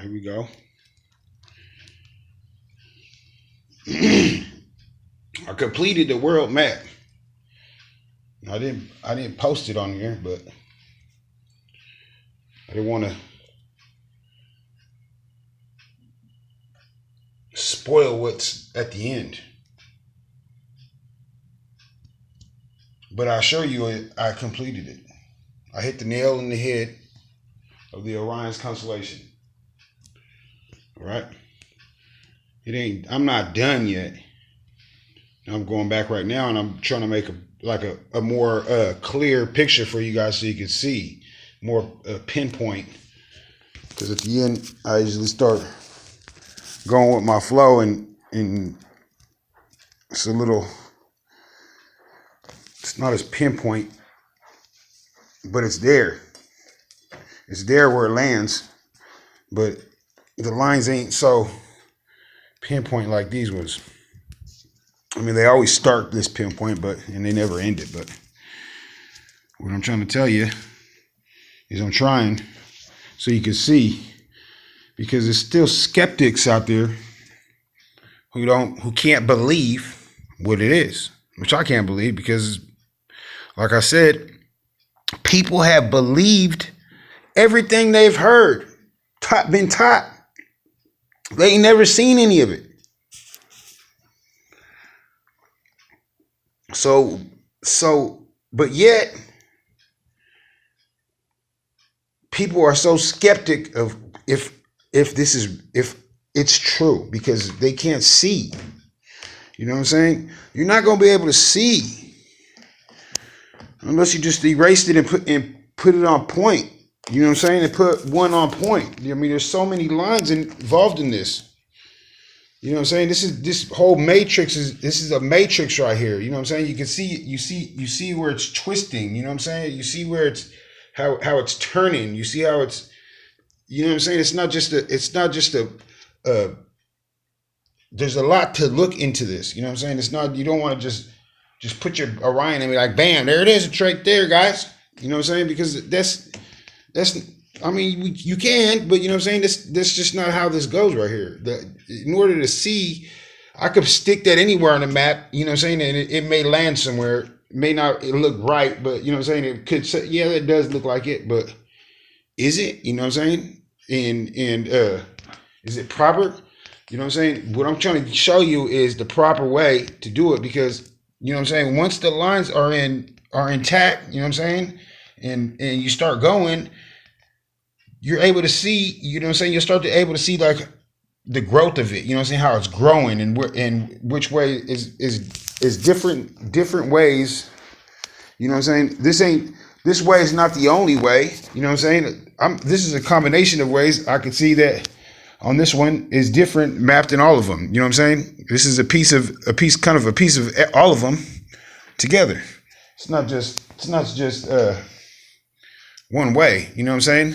Here we go. I completed the world map. I didn't post it on here, but I didn't want to spoil what's at the end. But I'll show you I completed it. I hit the nail in the head of the Orion's constellation. All right. I'm not done yet. I'm going back right now, and I'm trying to make a more clear picture for you guys so you can see more pinpoint. Because at the end, I usually start going with my flow, and it's not as pinpoint, but it's there. It's there where it lands, but the lines ain't so pinpoint like these was. I mean, they always start this pinpoint, and they never end it. But what I'm trying to tell you is I'm trying so you can see, because there's still skeptics out there who can't believe what it is, which I can't believe, because, like I said, people have believed everything they've heard, been taught. They ain't never seen any of it. But yet, people are so skeptic of if it's true, because they can't see. You know what I'm saying? You're not going to be able to see unless you just erased it and put it on point. You know what I'm saying? And put one on point. I mean, there's so many lines involved in this. You know what I'm saying? This whole matrix is a matrix right here. You know what I'm saying? You can see, you see where it's twisting. You know what I'm saying? You see where it's how it's turning. You see how it's, you know what I'm saying? It's not just there's a lot to look into this. You know what I'm saying? It's not, you don't want to just put your Orion and be like, bam, there it is. It's right there, guys. You know what I'm saying? Because that's, I mean, you can, but you know what I'm saying? That's just not how this goes right here. In order to see, I could stick that anywhere on the map, you know what I'm saying? And it may land somewhere. It may not look right, but you know what I'm saying? It could say, yeah, it does look like it, but is it? You know what I'm saying? And is it proper? You know what I'm saying? What I'm trying to show you is the proper way to do it, because you know what I'm saying? Once the lines are intact, you know what I'm saying? And you start going, you're able to see, you know what I'm saying? You'll start to able to see like the growth of it, you know what I'm saying? How it's growing and which way is different ways. You know what I'm saying? This way is not the only way, you know what I'm saying? This is a combination of ways. I can see that on this one is different mapped in all of them. You know what I'm saying? This is a piece of all of them together. It's not just one way, you know what I'm saying?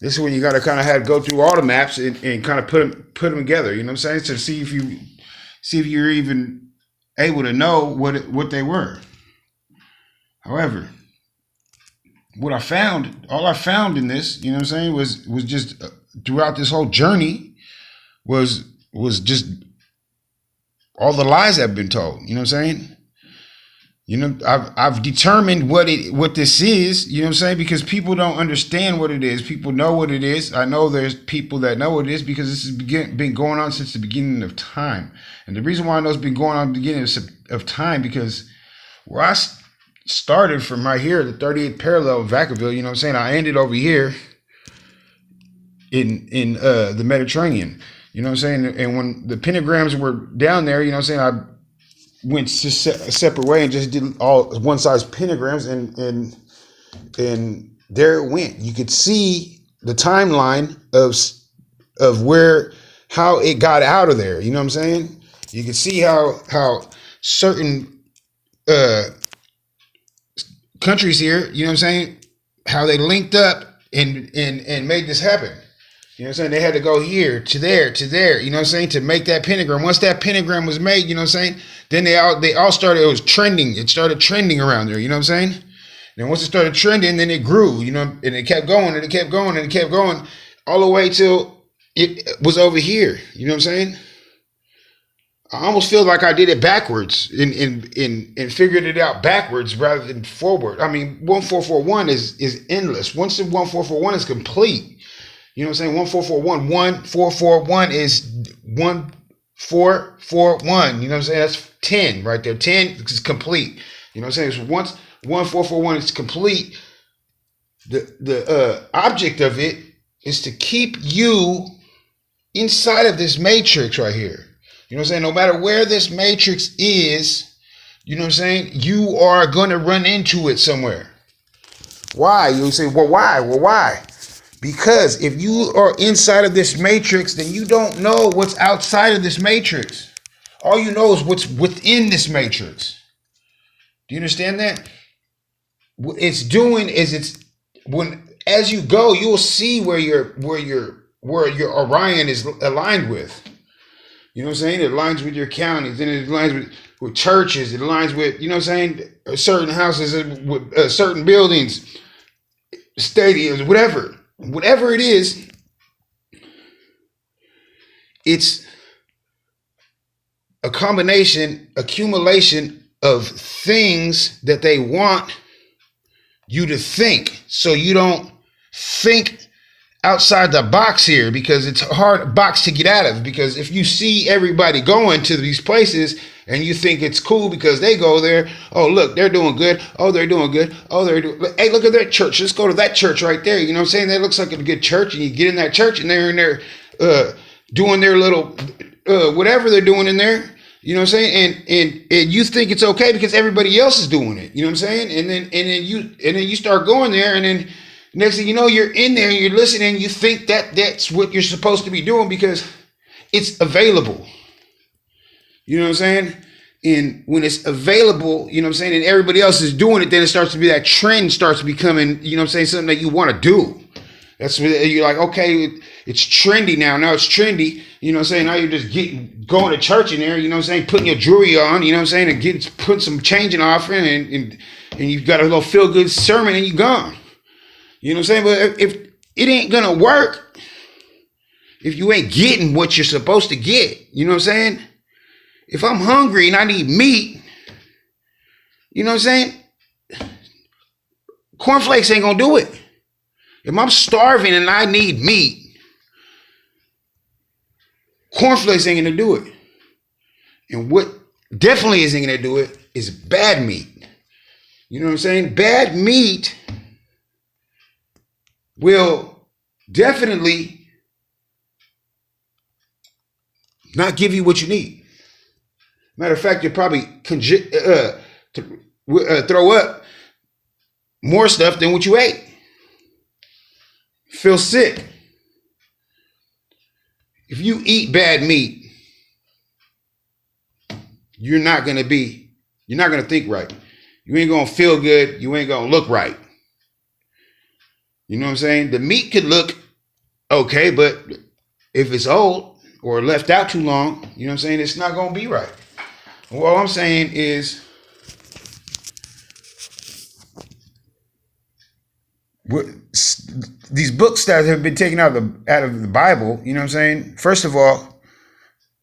This is when you got to kind of go through all the maps and kind of put them together. You know what I'm saying? To see if you're even able to know what they were. However, all I found in this, you know what I'm saying, was just throughout this whole journey was just all the lies that have been told. You know what I'm saying? You know, I've determined what this is, you know what I'm saying? Because people don't understand what it is. People know what it is. I know there's people that know what it is, because this has been going on since the beginning of time. And the reason why I know it's been going on at the beginning of time, because where I started from right here, the 38th parallel of Vacaville, you know what I'm saying? I ended over here in the Mediterranean, you know what I'm saying? And when the pentagrams were down there, you know what I'm saying, I went just a separate way and just did all one size pentagrams, and there it went. You could see the timeline of how it got out of there. You know what I'm saying? You could see how certain countries here, you know what I'm saying, how they linked up and made this happen. You know what I'm saying? They had to go here to there, you know what I'm saying, to make that pentagram. Once that pentagram was made, you know what I'm saying, then they all started, it was trending. It started trending around there, you know what I'm saying? Then once it started trending, then it grew, you know, and it kept going and it kept going and it kept going all the way till it was over here. You know what I'm saying? I almost feel like I did it backwards and figured it out backwards rather than forward. I mean, 1441 is endless. Once the 1441 is complete, you know what I'm saying? 1441, 1441 is 1441. You know what I'm saying? That's 10 right there. 10 is complete. You know what I'm saying? So once 1441 is complete, the object of it is to keep you inside of this matrix right here. You know what I'm saying? No matter where this matrix is, you know what I'm saying? You are going to run into it somewhere. Why? You'll say, well, why? Well, why? Because if you are inside of this matrix, then you don't know what's outside of this matrix. All you know is what's within this matrix. Do you understand that? What it's doing is as you go, you'll see where your Orion is aligned with. You know what I'm saying? It aligns with your counties, then it aligns with churches, it aligns with, you know what I'm saying, certain houses, with certain buildings, stadiums, whatever it is. It's a accumulation of things that they want you to think, so you don't think outside the box here, because it's a hard box to get out of. Because if you see everybody going to these places and you think it's cool because they go there, oh look, they're doing good, oh they're doing good, oh they're doing, hey, look at that church, let's go to that church right there. You know what I'm saying? That looks like a good church, and you get in that church and they're in there doing their little whatever they're doing in there. You know what I'm saying? And you think it's okay because everybody else is doing it. You know what I'm saying? And then you start going there, and then next thing you know, you're in there and you're listening. You think that that's what you're supposed to be doing because it's available. You know what I'm saying? And when it's available, you know what I'm saying, and everybody else is doing it, then it starts to be, that trend starts becoming, you know what I'm saying, something that you want to do. That's what you're like, okay, it's trendy now. Now it's trendy. You know what I'm saying? Now you're just going to church in there, you know what I'm saying, putting your jewelry on, you know what I'm saying, and put some change in offering, and you've got a little feel-good sermon and you're gone. You know what I'm saying? But if it ain't going to work, if you ain't getting what you're supposed to get, you know what I'm saying? If I'm hungry and I need meat, you know what I'm saying? Cornflakes ain't going to do it. If I'm starving and I need meat, cornflakes ain't going to do it. And what definitely isn't going to do it is bad meat. You know what I'm saying? Bad meat will definitely not give you what you need. Matter of fact, you'll probably throw up more stuff than what you ate. Feel sick. If you eat bad meat, you're not going to think right. You ain't going to feel good. You ain't going to look right. You know what I'm saying? The meat could look okay, but if it's old or left out too long, you know what I'm saying, it's not going to be right. What I'm saying is, these books that have been taken out of the Bible, you know what I'm saying? First of all,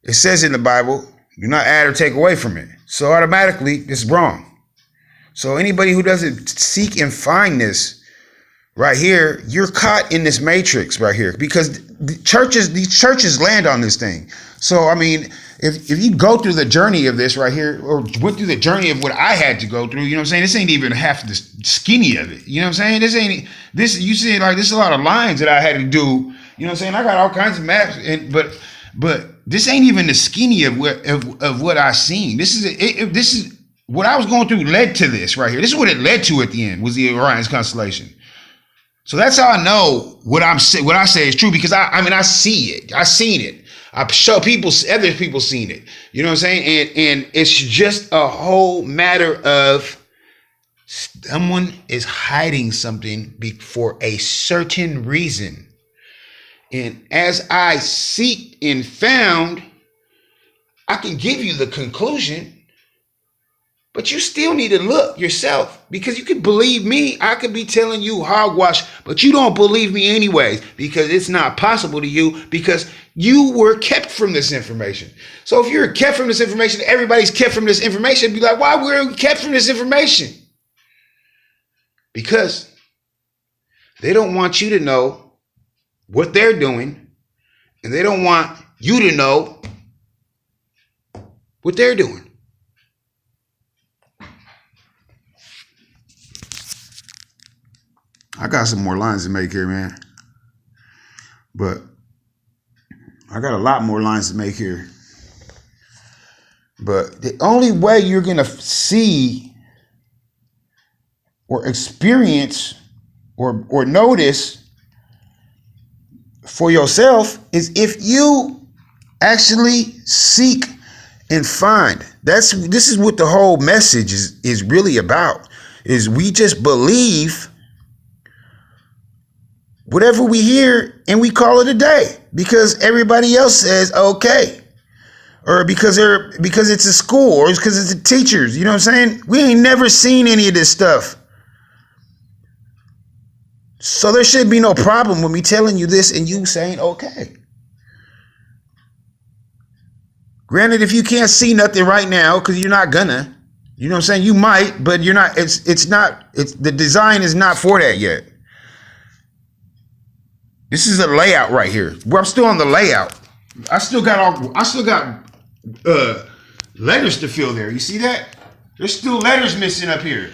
it says in the Bible, do not add or take away from it. So automatically, it's wrong. So anybody who doesn't seek and find this right here, you're caught in this matrix right here, because these churches land on this thing. So, I mean, if you go through the journey of this right here, or went through the journey of what I had to go through, you know what I'm saying? This ain't even half the skinny of it. You know what I'm saying? You see, like, this is a lot of lines that I had to do. You know what I'm saying? I got all kinds of maps, but this ain't even the skinny of what I seen. This is what I was going through led to this right here. This is what it led to at the end, was the Orion's constellation. So that's how I know what I say is true, because I see it. I seen it. I show other people seen it. You know what I'm saying? And it's just a whole matter of someone is hiding something for a certain reason. And as I seeked and found, I can give you the conclusion, But you still need to look yourself, because you could believe me. I could be telling you hogwash, but you don't believe me anyways, because it's not possible to you, because you were kept from this information. So if you're kept from this information, everybody's kept from this information, be like, why were we kept from this information? Because they don't want you to know what they're doing, and they don't want you to know what they're doing. I got some more lines to make here, man. But I got a lot more lines to make here. But the only way you're going to see or experience or notice for yourself is if you actually seek and find. This is what the whole message is really about. Is we just believe whatever we hear and we call it a day because everybody else says okay, or because it's a school, or it's because it's the teachers. You know what I'm saying? We ain't never seen any of this stuff, so there should be no problem with me telling you this and you saying okay. Granted, if you can't see nothing right now because you're not gonna, you know what I'm saying? You might, but you're not. It's the design is not for that yet. This is a layout right here. I'm still on the layout. I still got letters to fill there. You see that? There's still letters missing up here.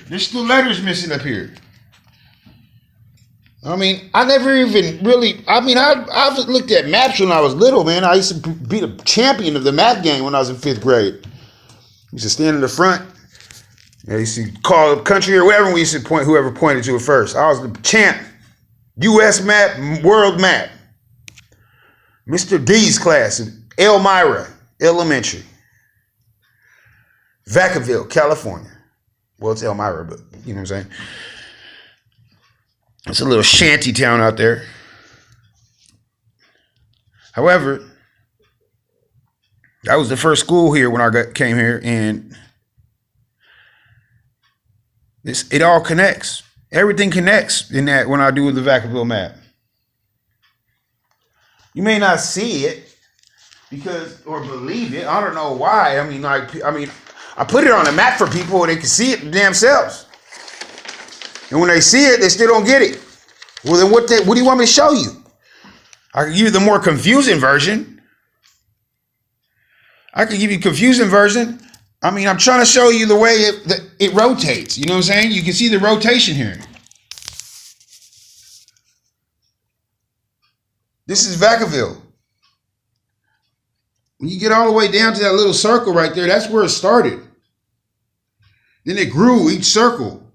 I mean, I never even really. I mean, I've looked at maps when I was little, man. I used to be the champion of the map game when I was in 5th grade. I used to stand in the front. I used to call a country or whatever. We used to point whoever pointed to it first. I was the champ. U.S. map, world map. Mr. D's class in Elmira Elementary. Vacaville, California. Well, it's Elmira, but you know what I'm saying? It's a little shanty town out there. However, that was the first school here when I came here, and it all connects. Everything connects in that when I do the Vacaville map. You may not see it or believe it. I don't know why. I mean, I put it on a map for people where they can see it themselves. And when they see it, they still don't get it. Well, then what do you want me to show you? I can give you the more confusing version. I can give you a confusing version. I mean, I'm trying to show you the way it rotates. You know what I'm saying? You can see the rotation here. This is Vacaville. When you get all the way down to that little circle right there, that's where it started. Then it grew each circle.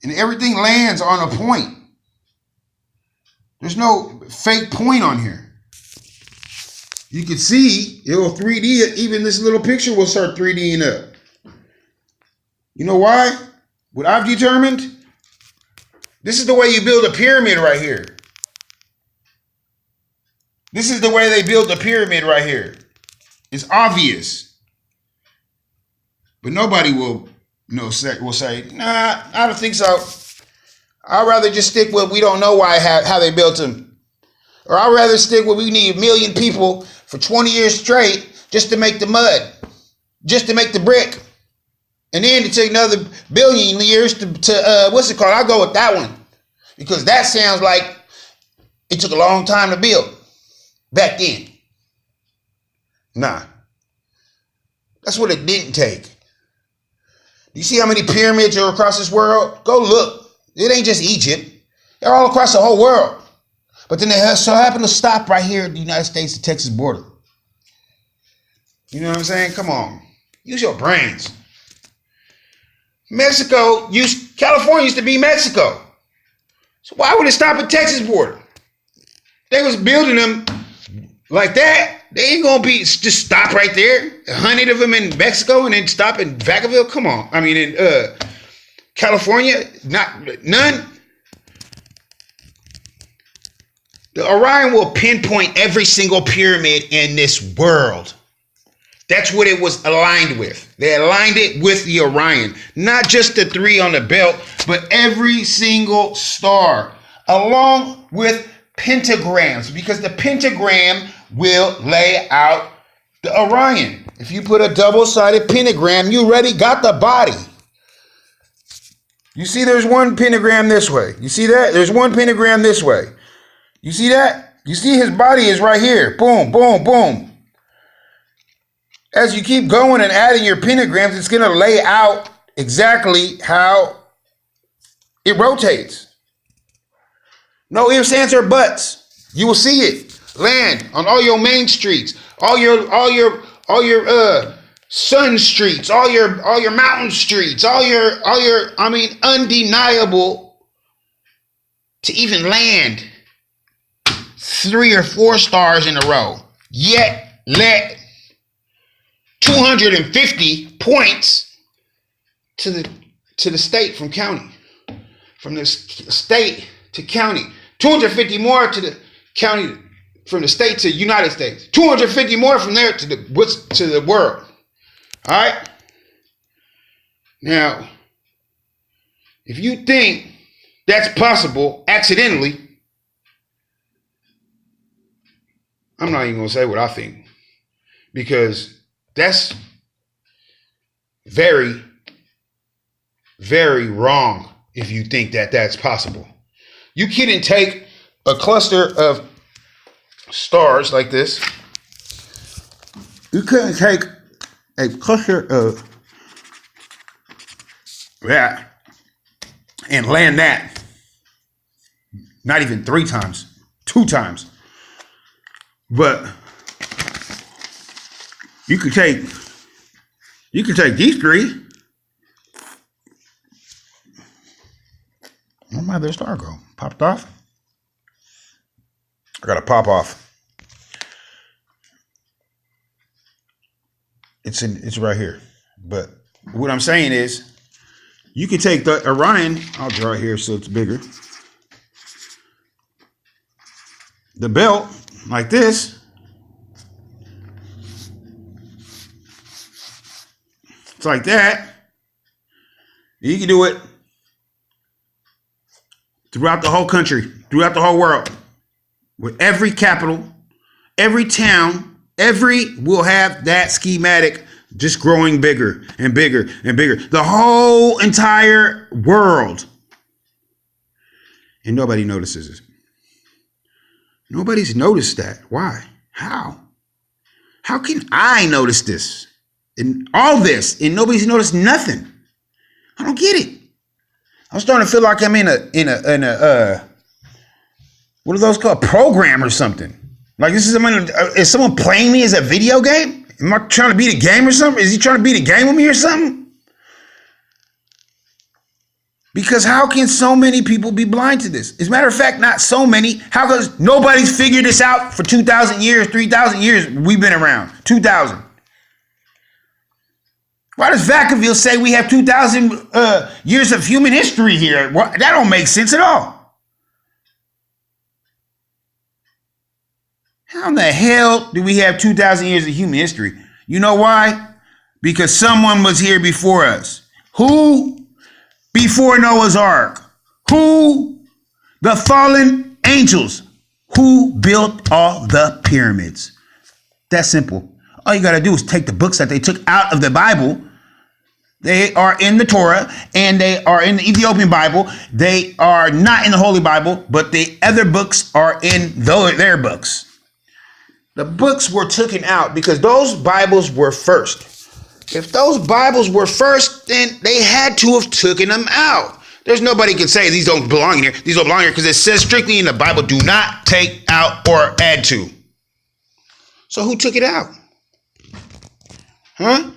And everything lands on a point. There's no fake point on here. You can see it will 3D, even this little picture will start 3D'ing up. You know why? What I've determined? This is the way you build a pyramid right here. This is the way they build a pyramid right here. It's obvious. But nobody will say, nah, I don't think so. I'd rather just stick with we don't know how they built them. Or I'd rather stick with we need 1 million people for 20 years straight just to make the mud, just to make the brick. And then to take another 1 billion years to what's it called? I'll go with that one. Because that sounds like it took a long time to build back then. Nah. That's what it didn't take. You see how many pyramids are across this world? Go look. It ain't just Egypt. They're all across the whole world. But then they so happen to stop right here at the United States, the Texas border. You know what I'm saying? Come on. Use your brains. California used to be Mexico. So why would it stop at Texas border? They was building them like that. They ain't gonna just stop right there. 100 of them in Mexico and then stop in Vacaville. Come on. I mean, in California, none. The Orion will pinpoint every single pyramid in this world. That's what it was aligned with. They aligned it with the Orion. Not just the 3 on the belt, but every single star. Along with pentagrams. Because the pentagram will lay out the Orion. If you put a double-sided pentagram, you already got the body. You see there's one pentagram this way. You see that? There's one pentagram this way. You see that? You see his body is right here. Boom, boom, boom. As you keep going and adding your pentagrams, it's going to lay out exactly how it rotates. No ifs, ands, or buts. You will see it land on all your main streets, all your sun streets, all your mountain streets, all your undeniable to even land 3 or 4 stars in a row. Yet let 250 points to the state from county, from the state to county, 250 more to the county, from the state to United States, 250 more from there to the world. All right. Now, if you think that's possible accidentally, I'm not even gonna say what I think, because that's very, very wrong if you think that that's possible. You couldn't take a cluster of stars like this. You couldn't take a cluster of that and land that. Not even 3 times, 2 times. But you could take these 3. Where'd my other star go? Popped off? I gotta pop off. It's right here. But what I'm saying is, you can take the Orion. I'll draw it here so it's bigger. The belt like this. It's like that. You can do it throughout the whole country, throughout the whole world. With every capital, every town, will have that schematic just growing bigger and bigger and bigger. The whole entire world. And nobody notices it. Nobody's noticed that. Why? How? How can I notice this? And all this, and nobody's noticed nothing. I don't get it. I'm starting to feel like I'm in a what are those called? Program or something. Like this is someone playing me as a video game? Am I trying to beat a game or something? Is he trying to beat a game with me or something? Because how can so many people be blind to this? As a matter of fact, not so many. How does nobody's figured this out for 2,000 years, 3,000 years we've been around? 2,000. Why does Vacaville say we have 2,000 years of human history here? That don't make sense at all. How in the hell do we have 2,000 years of human history? You know why? Because someone was here before us. Who? Before Noah's Ark. Who? The fallen angels. Who built all the pyramids? That's simple. All you got to do is take the books that they took out of the Bible. They are in the Torah and they are in the Ethiopian Bible. They are not in the Holy Bible, but the other books are in their books. The books were taken out because those Bibles were first. If those Bibles were first, then they had to have taken them out. There's nobody can say these don't belong here. These don't belong here because it says strictly in the Bible, do not take out or add to. So who took it out? Huh?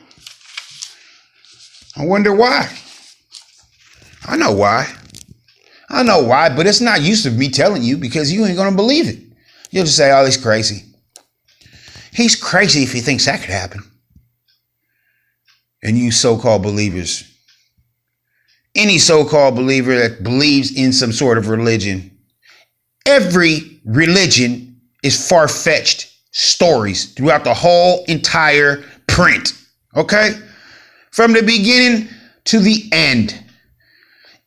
I wonder why. I know why. I know why, but it's not use of me telling you because you ain't going to believe it. You'll just say, oh, he's crazy. He's crazy if he thinks that could happen. And you so-called believers, any so-called believer that believes in some sort of religion, every religion is far-fetched stories throughout the whole entire print. Okay? From the beginning to the end.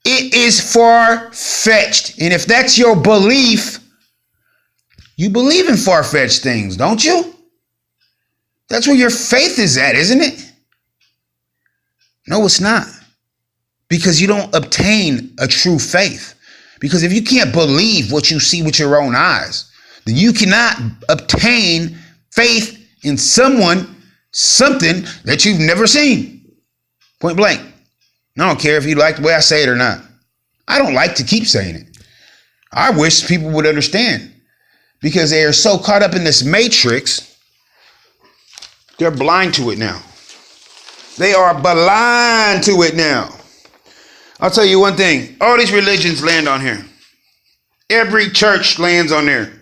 It is far-fetched. And if that's your belief, you believe in far-fetched things, don't you? That's where your faith is at, isn't it? No, it's not. Because you don't obtain a true faith. Because if you can't believe what you see with your own eyes, then you cannot obtain faith in something that you've never seen. Point blank. I don't care if you like the way I say it or not. I don't like to keep saying it. I wish people would understand. Because they are so caught up in this matrix, they're blind to it now. They are blind to it now. I'll tell you one thing. All these religions land on here. Every church lands on there.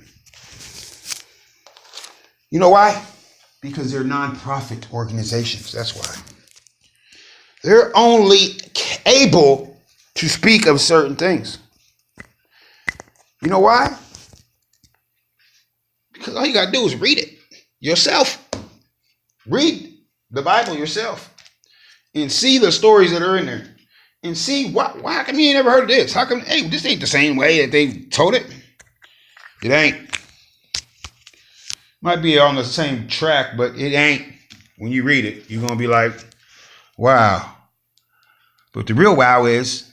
You know why? Because they're nonprofit organizations. That's why. They're only able to speak of certain things. You know why? Because all you got to do is read it yourself. Read the Bible yourself. And see the stories that are in there. And see, why come you ain't never heard of this? How come, hey, this ain't the same way that they told it? It ain't. Might be on the same track, but it ain't. When you read it, you're going to be like, wow. But the real wow is,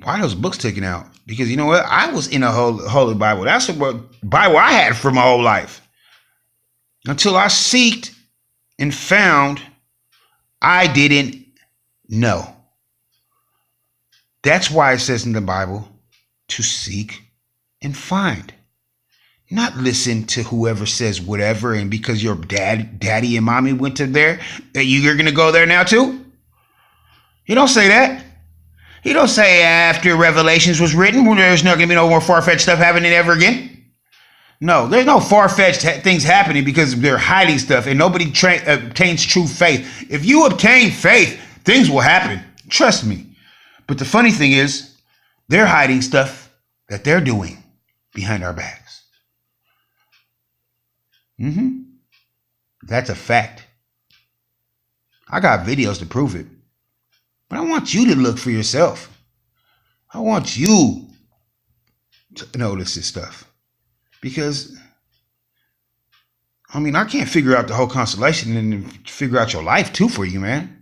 why are those books taken out? Because you know what? I was in a Holy Bible. That's what Bible I had for my whole life. Until I seeked and found I didn't know. That's why it says in the Bible to seek and find. Not listen to whoever says whatever, and because your daddy and mommy went to there, that you're going to go there now too? He don't say that. He don't say after Revelations was written, there's not going to be no more far-fetched stuff happening ever again. No, there's no far-fetched things happening because they're hiding stuff and nobody obtains true faith. If you obtain faith, things will happen. Trust me. But the funny thing is, they're hiding stuff that they're doing behind our backs. That's a fact. I got videos to prove it. But I want you to look for yourself. I want you to notice this stuff. Because, I mean, I can't figure out the whole constellation and figure out your life too for you, man.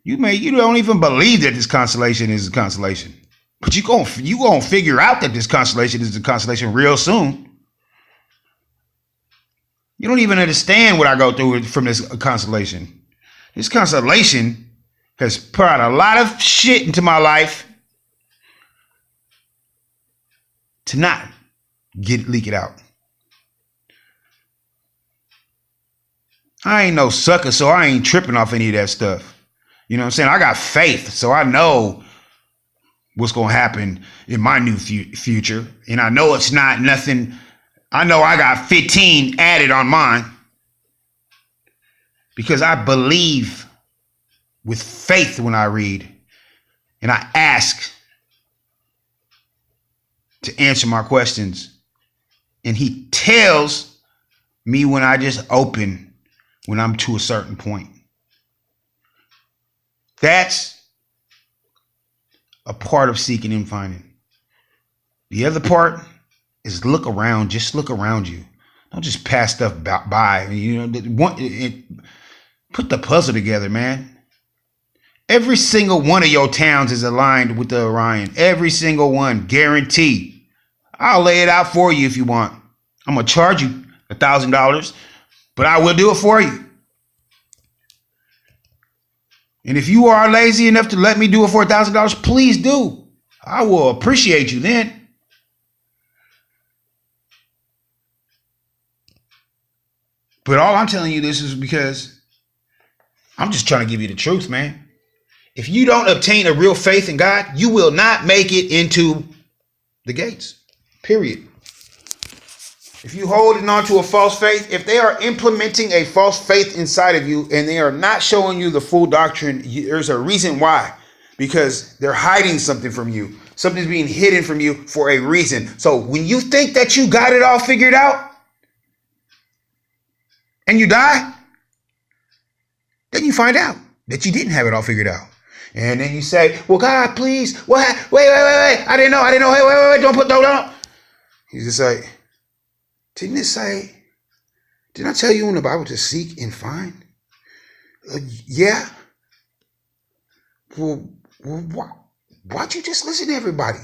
You don't even believe that this constellation is a constellation. But you gonna figure out that this constellation is a constellation real soon. You don't even understand what I go through from this constellation. This constellation has put out a lot of shit into my life to not leak it out. I ain't no sucker, so I ain't tripping off any of that stuff. You know what I'm saying? I got faith, so I know what's going to happen in my new future. And I know it's not nothing. I know I got 15 added on mine because I believe with faith when I read and I ask to answer my questions. And he tells me when I just open, when I'm to a certain point. That's a part of seeking and finding. The other part is look around. Just look around you. Don't just pass stuff by. You know, put the puzzle together, man. Every single one of your towns is aligned with the Orion. Every single one, guaranteed. I'll lay it out for you if you want. I'm gonna charge you $1,000, but I will do it for you. And if you are lazy enough to let me do it for $1,000, please do. I will appreciate you then. But all I'm telling you this is because I'm just trying to give you the truth, man. If you don't obtain a real faith in God, you will not make it into the gates. Period. If you holding on to a false faith, if they are implementing a false faith inside of you and they are not showing you the full doctrine, there's a reason why. Because they're hiding something from you. Something's being hidden from you for a reason. So when you think that you got it all figured out and you die, then you find out that you didn't have it all figured out. And then you say, well, God, please, what? Wait, I didn't know, hey, wait, don't. He's just like, didn't I tell you in the Bible to seek and find? Yeah. Well, why'd you just listen to everybody?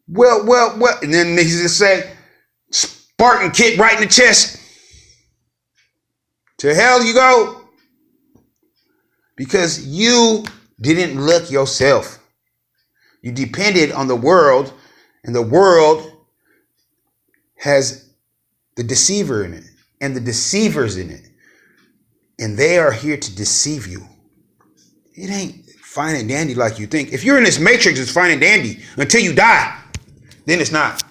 Well, and then he just say, Spartan kick right in the chest. To hell you go. Because you didn't look yourself. You depended on the world, and the world has the deceiver in it and the deceivers in it. And they are here to deceive you. It ain't fine and dandy like you think. If you're in this matrix, it's fine and dandy until you die. Then it's not.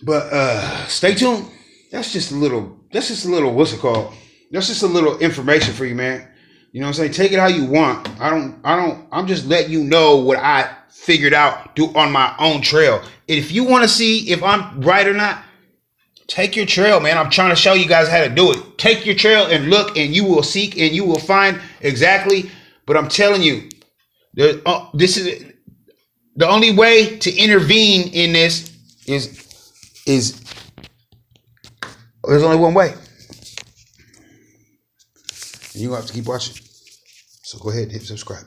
But stay tuned. That's just a little, what's it called? That's just a little information for you, man. You know what I'm saying? Take it how you want. I'm just letting you know what I figured out on my own trail. If you want to see if I'm right or not, take your trail, man. I'm trying to show you guys how to do it. Take your trail and look, and you will seek and you will find exactly. But I'm telling you, this is the only way to intervene in this is there's only one way. And you have to keep watching. So go ahead and hit subscribe.